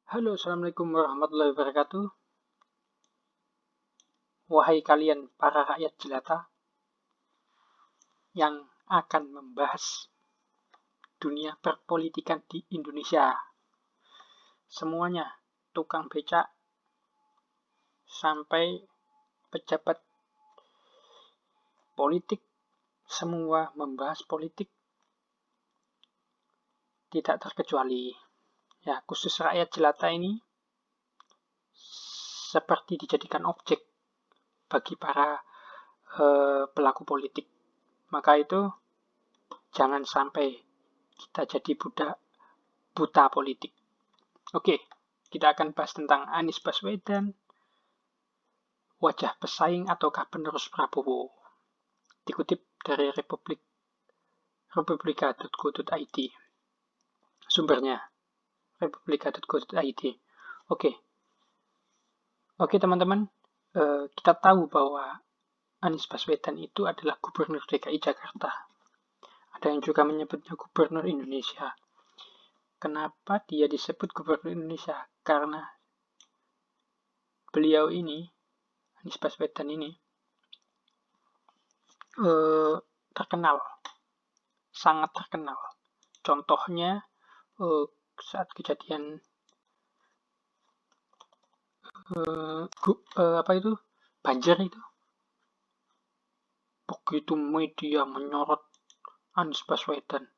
Halo, Assalamualaikum warahmatullahi wabarakatuh. Wahai kalian para rakyat jelata yang akan membahas dunia perpolitikan di Indonesia. Semuanya, tukang becak sampai pejabat politik, semua membahas politik tidak terkecuali. Ya, khusus rakyat jelata ini seperti dijadikan objek bagi para pelaku politik. Maka itu jangan sampai kita jadi buta politik. Oke, kita akan bahas tentang Anies Baswedan, wajah pesaing ataukah penerus Prabowo. Dikutip dari republika.co.id. Sumbernya republika.co.id. Oke teman-teman, kita tahu bahwa Anies Baswedan itu adalah gubernur DKI Jakarta. Ada yang juga menyebutnya gubernur Indonesia. Kenapa dia disebut gubernur Indonesia? Karena beliau ini, Anies Baswedan ini, terkenal, sangat terkenal. Contohnya saat kejadian banjir itu, begitu media menyorot Anies Baswedan,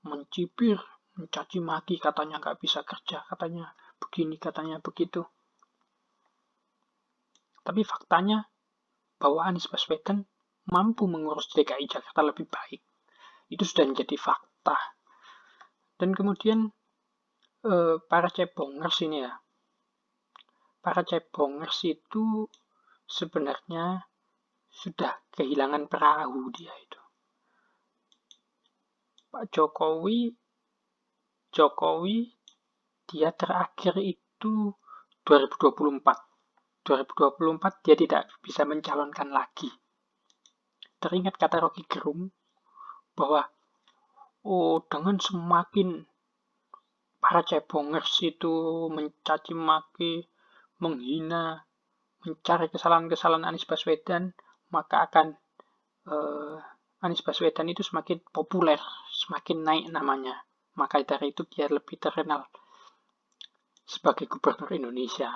mencibir, mencaci maki, katanya nggak bisa kerja, katanya begini, katanya begitu. Tapi faktanya bahwa Anies Baswedan mampu mengurus DKI Jakarta lebih baik. Itu sudah menjadi fakta. Dan kemudian para cebongers ini ya, para cebongers itu sebenarnya sudah kehilangan perahu dia itu. Pak Jokowi dia terakhir itu 2024. 2024 dia tidak bisa mencalonkan lagi. Teringat kata Rocky Gerung bahwa dengan semakin para cebongers itu mencaci maki, menghina, mencari kesalahan-kesalahan Anies Baswedan, maka akan Anies Baswedan itu semakin populer, semakin naik namanya. Maka dari itu dia lebih terkenal sebagai gubernur Indonesia.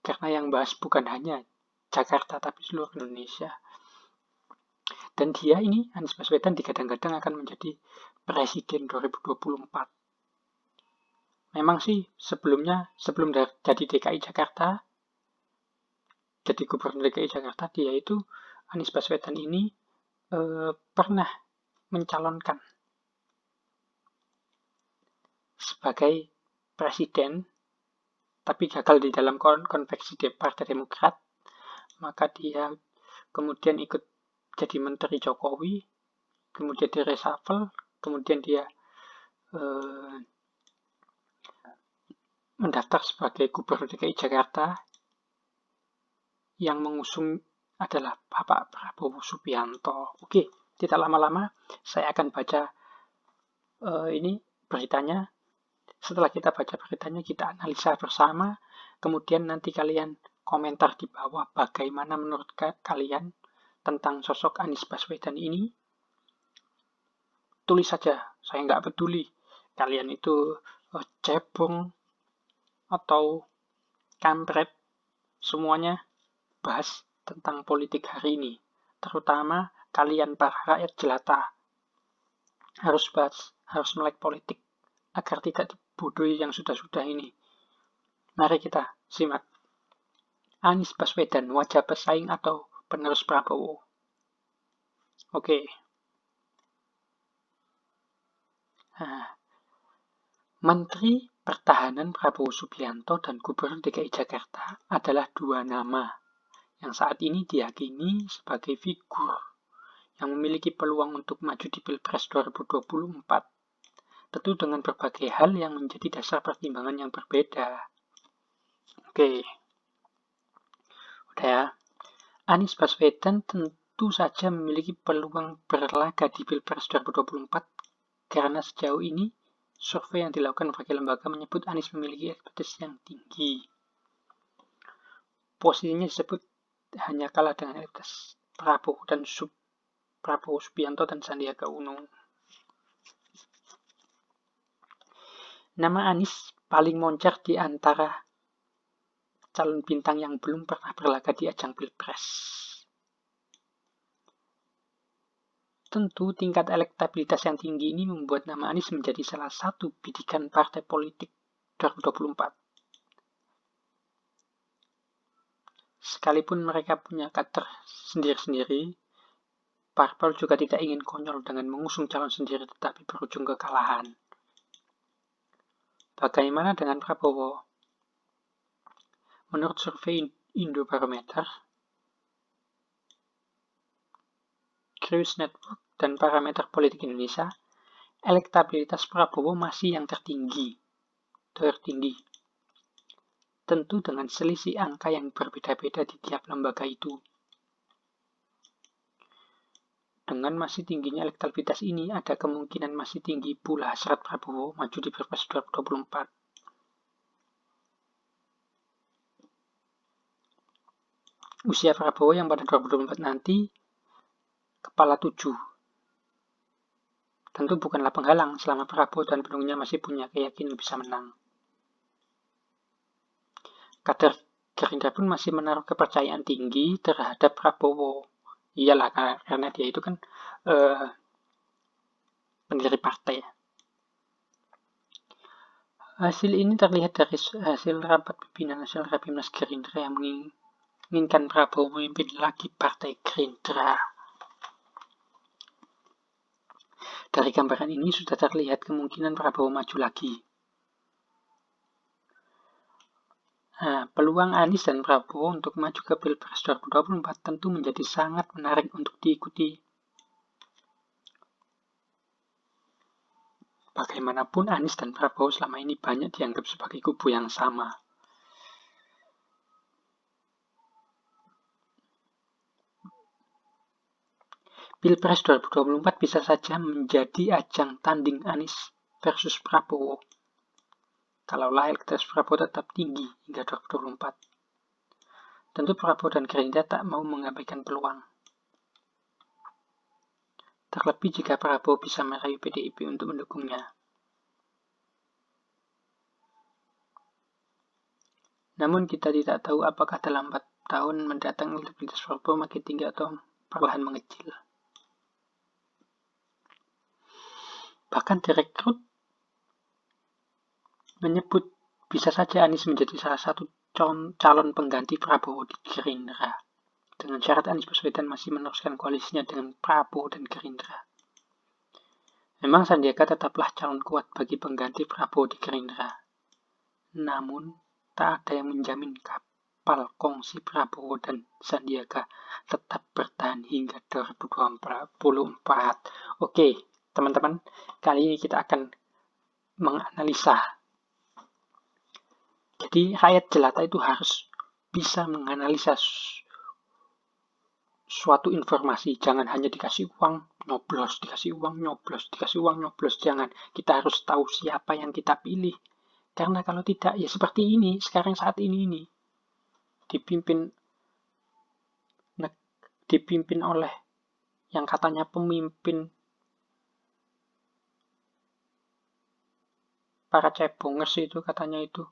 Karena yang bahas bukan hanya Jakarta tapi seluruh Indonesia. Dan dia ini, Anies Baswedan, digadang-gadang akan menjadi presiden 2024. Memang sih sebelum jadi DKI Jakarta, jadi gubernur DKI Jakarta, dia itu Anies Baswedan ini pernah mencalonkan sebagai presiden, tapi gagal di dalam konveksi Partai Demokrat. Maka dia kemudian ikut jadi menteri Jokowi, kemudian di reshuffle, kemudian dia mendaftar sebagai gubernur DKI Jakarta. Yang mengusung adalah Bapak Prabowo Subianto. Oke, tidak lama-lama saya akan baca ini beritanya. Setelah kita baca beritanya, kita analisa bersama. Kemudian nanti kalian komentar di bawah bagaimana menurut kalian tentang sosok Anies Baswedan ini. Tulis saja, saya nggak peduli kalian itu cebong atau kampret, semuanya bahas tentang politik hari ini. Terutama kalian para rakyat jelata harus melek politik agar tidak dibodohi yang sudah-sudah ini. Mari kita simak. Anies Baswedan, wajah pesaing atau penerus Prabowo? Oke. Menteri Pertahanan Prabowo Subianto dan Gubernur DKI Jakarta adalah dua nama yang saat ini diyakini sebagai figur yang memiliki peluang untuk maju di Pilpres 2024. Tentu dengan berbagai hal yang menjadi dasar pertimbangan yang berbeda. Oke. Udah ya. Anies Baswedan tentu saja memiliki peluang berlaga di Pilpres 2024 karena sejauh ini survei yang dilakukan berbagai lembaga menyebut Anies memiliki elektabilitas yang tinggi. Posisinya disebut hanya kalah dengan elektabilitas Prabowo Subianto dan Sandiaga Uno. Nama Anies paling moncer di antara calon bintang yang belum pernah berlaga di ajang Pilpres. Tentu tingkat elektabilitas yang tinggi ini membuat nama Anies menjadi salah satu bidikan partai politik 2024. Sekalipun mereka punya kader sendiri-sendiri, parpol juga tidak ingin konyol dengan mengusung calon sendiri tetapi berujung kekalahan. Bagaimana dengan Prabowo? Menurut survei Indobarometer, Kruse Network, dan Parameter Politik Indonesia, elektabilitas Prabowo masih yang tertinggi. Tentu dengan selisih angka yang berbeda-beda di tiap lembaga itu. Dengan masih tingginya elektabilitas ini, ada kemungkinan masih tinggi pula hasrat Prabowo maju di Pilpres 2024. Usia Prabowo yang pada 2024 nanti kepala 7. Tentu bukanlah penghalang selama Prabowo dan pendukungnya masih punya keyakinan bisa menang. Kader Gerindra pun masih menaruh kepercayaan tinggi terhadap Prabowo. Iyalah, karena dia itu kan pendiri partai. Hasil ini terlihat dari hasil rapat pimpinan nasional Rapimnas Gerindra yang menginginkan Prabowo memimpin lagi partai Gerindra. Dari gambaran ini sudah terlihat kemungkinan Prabowo maju lagi. Peluang Anies dan Prabowo untuk maju ke Pilpres 2024 tentu menjadi sangat menarik untuk diikuti. Bagaimanapun Anies dan Prabowo selama ini banyak dianggap sebagai kubu yang sama. Pilpres 2024 bisa saja menjadi ajang tanding Anies versus Prabowo. Kalaulah elektabilitas Prabowo tetap tinggi hingga 2024. Tentu Prabowo dan Gerindra tak mau mengabaikan peluang. Terlebih jika Prabowo bisa merayu PDIP untuk mendukungnya. Namun kita tidak tahu apakah dalam 4 tahun mendatang elektabilitas Prabowo makin tinggi atau perlahan mengecil. Bahkan direkrut menyebut bisa saja Anies menjadi salah satu calon pengganti Prabowo di Gerindra. Dengan syarat Anies Baswedan masih meneruskan koalisinya dengan Prabowo dan Gerindra. Memang Sandiaga tetaplah calon kuat bagi pengganti Prabowo di Gerindra. Namun, tak ada yang menjamin kapal kongsi Prabowo dan Sandiaga tetap bertahan hingga 2024. Oke, teman-teman, kali ini kita akan menganalisa. Jadi rakyat jelata itu harus bisa menganalisa suatu informasi. Jangan hanya dikasih uang, nyoblos, dikasih uang, nyoblos, dikasih uang, nyoblos. Jangan. Kita harus tahu siapa yang kita pilih. Karena kalau tidak, ya seperti ini, sekarang saat ini. Dipimpin oleh yang katanya pemimpin para cebongers itu, katanya itu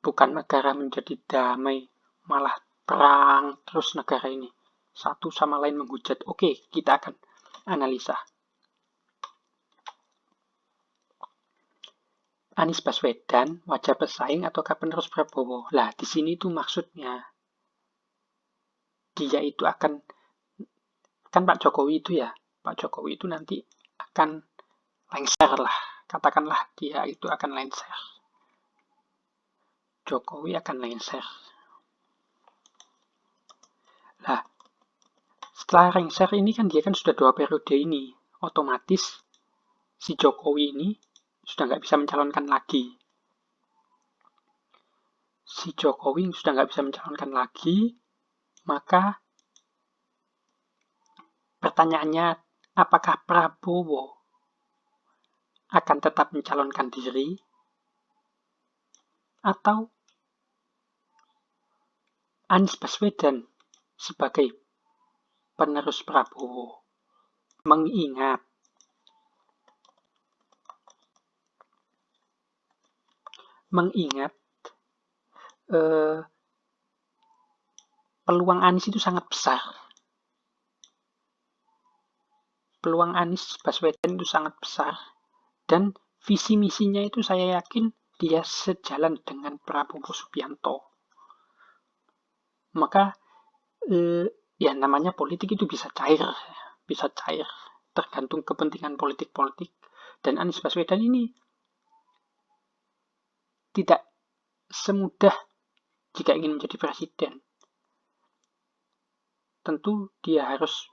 bukan negara menjadi damai, malah perang terus negara ini. Satu sama lain menghujat. Oke, kita akan analisa. Anies Baswedan, wajah pesaing ataukah penerus Prabowo? Lah, di sini tuh maksudnya dia itu akan, kan Pak Jokowi itu ya, Pak Jokowi itu nanti akan lengser lah. Katakanlah dia itu akan lengser. Jokowi akan lengser. Nah, setelah lengser ini kan dia kan sudah 2 periode ini. Otomatis si Jokowi ini sudah nggak bisa mencalonkan lagi. Maka pertanyaannya, apakah Prabowo akan tetap mencalonkan diri, atau Anies Baswedan sebagai penerus Prabowo. Mengingat peluang Anies itu sangat besar. Peluang Anies Baswedan itu sangat besar, dan visi misinya itu saya yakin dia sejalan dengan Prabowo Subianto. Maka ya namanya politik itu bisa cair, tergantung kepentingan politik. Dan Anies Baswedan ini tidak semudah jika ingin menjadi presiden. Tentu dia harus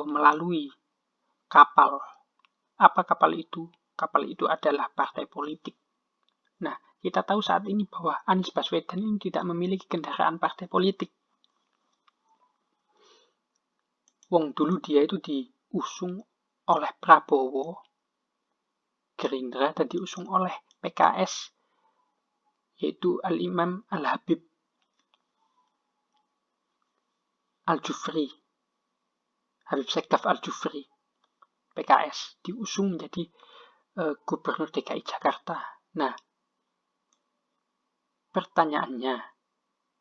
melalui kapal. Apa kapal itu? Kapal itu adalah partai politik. Nah, kita tahu saat ini bahwa Anies Baswedan ini tidak memiliki kendaraan partai politik. Wong dulu dia itu diusung oleh Prabowo, Gerindra, dan diusung oleh PKS, yaitu Al-Imam Al-Habib Al-Jufri, Habib Segaf Al-Jufri, PKS, diusung menjadi gubernur DKI Jakarta. Nah, pertanyaannya,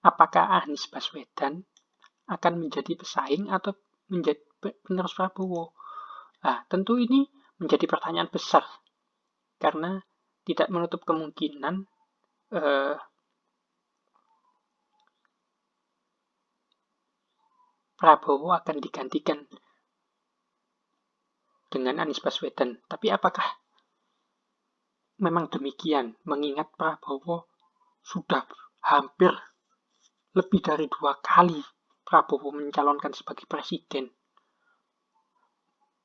apakah Anies Baswedan akan menjadi pesaing atau menjadi penerus Prabowo? Nah, tentu ini menjadi pertanyaan besar, karena tidak menutup kemungkinan Prabowo akan digantikan dengan Anies Baswedan. Tapi apakah memang demikian? Mengingat Prabowo sudah hampir lebih dari 2 kali Prabowo mencalonkan sebagai presiden.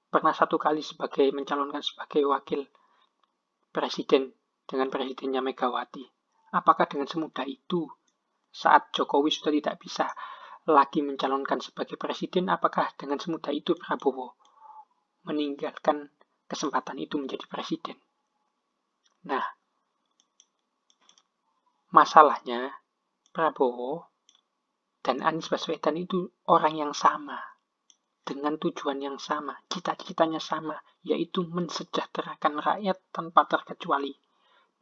Pernah 1 kali mencalonkan sebagai wakil presiden dengan presidennya Megawati. Apakah dengan semudah itu saat Jokowi sudah tidak bisa lagi mencalonkan sebagai presiden, apakah dengan semudah itu Prabowo meninggalkan kesempatan itu menjadi presiden? Nah, masalahnya Prabowo dan Anies Baswedan itu orang yang sama, dengan tujuan yang sama, cita-citanya sama, yaitu mensejahterakan rakyat tanpa terkecuali,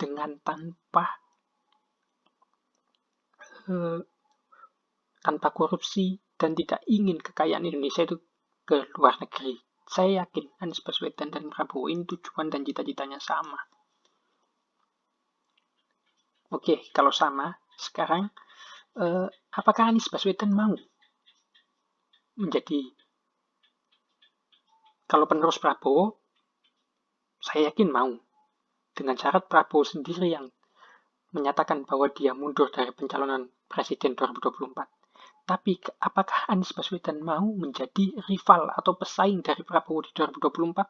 dengan tanpa korupsi, dan tidak ingin kekayaan Indonesia itu ke luar negeri. Saya yakin Anies Baswedan dan Prabowo ini tujuan dan cita-citanya sama. Oke, kalau sama, sekarang apakah Anies Baswedan mau menjadi, kalau penerus Prabowo, saya yakin mau, dengan syarat Prabowo sendiri yang menyatakan bahwa dia mundur dari pencalonan presiden 2024. Tapi apakah Anies Baswedan mau menjadi rival atau pesaing dari Prabowo di 2024?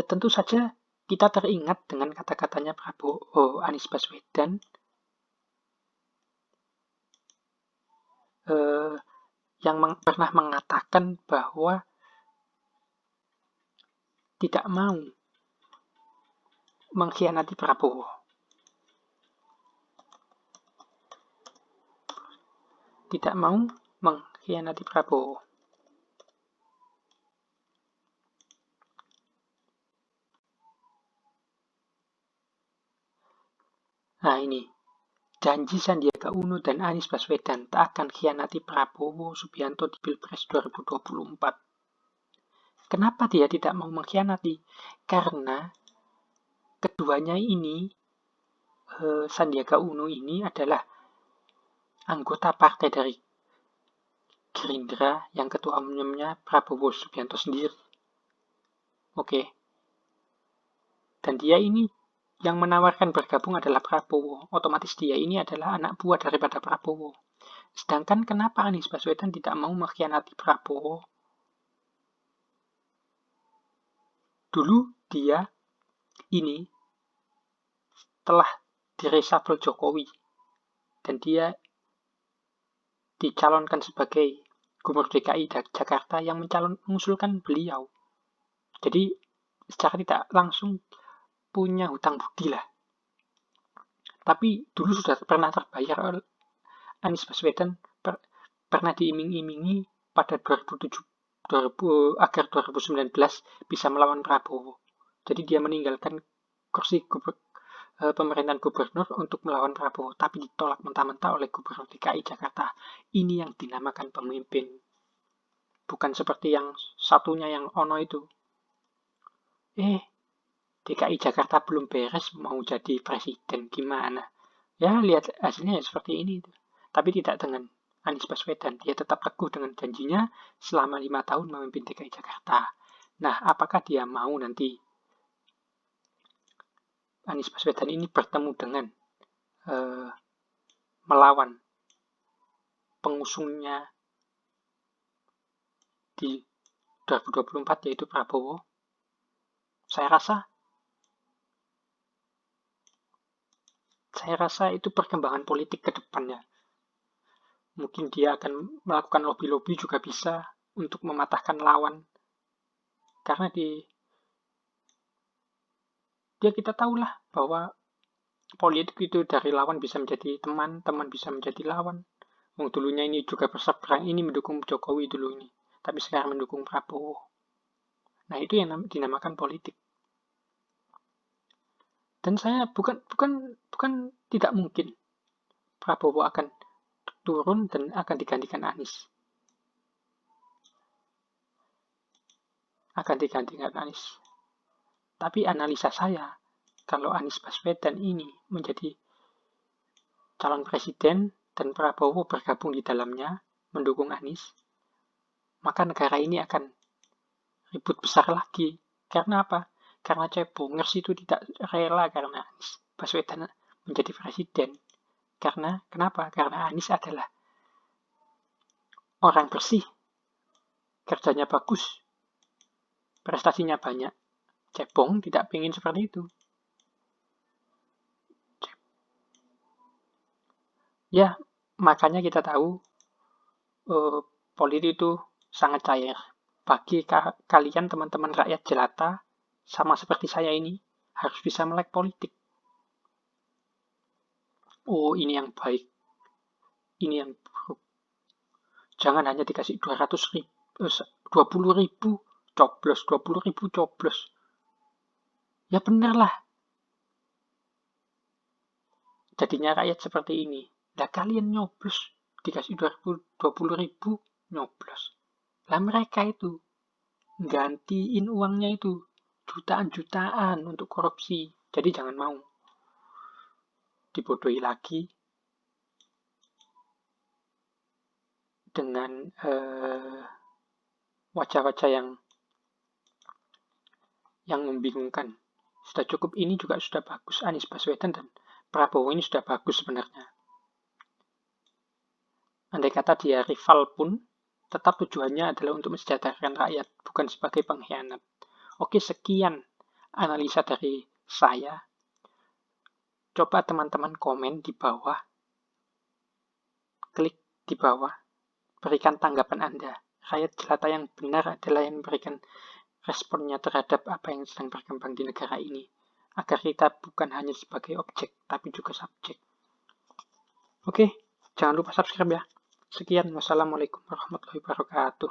Tentu saja kita teringat dengan kata-katanya Anies Baswedan yang pernah mengatakan bahwa tidak mau mengkhianati Prabowo. Tidak mau mengkhianati Prabowo. Nah ini, janji Sandiaga Uno dan Anies Baswedan tak akan khianati Prabowo Subianto di Pilpres 2024. Kenapa dia tidak mau mengkhianati? Karena keduanya ini, Sandiaga Uno ini adalah anggota partai dari Gerindra yang ketua umumnya Prabowo Subianto sendiri. Oke. Dan dia ini yang menawarkan bergabung adalah Prabowo. Otomatis dia ini adalah anak buah daripada Prabowo. Sedangkan kenapa Anies Baswedan tidak mau mengkhianati Prabowo? Dulu dia ini telah direshuffle Jokowi dan dia dicalonkan sebagai Gubernur DKI Jakarta yang mengusulkan beliau. Jadi secara tidak langsung punya hutang budi lah. Tapi dulu sudah pernah terbayar oleh Anies Baswedan, pernah diiming-imingi pada 2007 agar 2019 bisa melawan Prabowo. Jadi dia meninggalkan kursi pemerintahan gubernur untuk melawan Prabowo, tapi ditolak mentah-mentah oleh Gubernur DKI Jakarta. Ini yang dinamakan pemimpin. Bukan seperti yang satunya yang Ono itu. DKI Jakarta belum beres mau jadi presiden, gimana? Ya lihat hasilnya seperti ini. Tapi tidak dengan Anies Baswedan. Dia tetap teguh dengan janjinya selama 5 tahun memimpin DKI Jakarta. Nah, apakah dia mau nanti Anies Baswedan ini bertemu dengan melawan pengusungnya di 2024 yaitu Prabowo? Saya rasa itu perkembangan politik ke depannya. Mungkin dia akan melakukan lobby-lobby juga bisa untuk mematahkan lawan. Karena kita tahulah bahwa politik itu dari lawan bisa menjadi teman, teman bisa menjadi lawan. Dulunya ini juga berseberang, ini mendukung Jokowi dulu ini, tapi sekarang mendukung Prabowo. Nah, itu yang dinamakan politik. Dan saya bukan tidak mungkin Prabowo akan turun dan akan digantikan Anies. Tapi analisa saya, kalau Anies Baswedan ini menjadi calon presiden dan Prabowo bergabung di dalamnya, mendukung Anies, maka negara ini akan ribut besar lagi. Karena apa? Karena cebongers itu tidak rela karena Anies Baswedan menjadi presiden. Kenapa? Karena Anies adalah orang bersih, kerjanya bagus, prestasinya banyak. Cebong tidak ingin seperti itu. Ya, makanya kita tahu politik itu sangat cair. Bagi kalian teman-teman rakyat jelata, sama seperti saya ini, harus bisa melek politik. Oh, ini yang baik, ini yang buruk. Jangan hanya dikasih 20.000 coblos, 20.000 coblos. Ya bener lah. Jadinya rakyat seperti ini. Lah kalian nyoblos, dikasih 20.000 nyoblos. Lah mereka itu gantiin uangnya itu jutaan-jutaan untuk korupsi. Jadi jangan mau dibodohi lagi dengan wajah-wajah yang membingungkan. Sudah cukup, ini juga sudah bagus. Anies Baswedan dan Prabowo ini sudah bagus sebenarnya. Andai kata dia rival pun, tetap tujuannya adalah untuk mensejahterakan rakyat, bukan sebagai pengkhianat. Oke, sekian analisa dari saya. Coba teman-teman komen di bawah. Klik di bawah. Berikan tanggapan Anda. Rakyat jelata yang benar adalah yang memberikan responnya terhadap apa yang sedang berkembang di negara ini. Agar kita bukan hanya sebagai objek, tapi juga subjek. Oke, jangan lupa subscribe ya. Sekian, wassalamualaikum warahmatullahi wabarakatuh.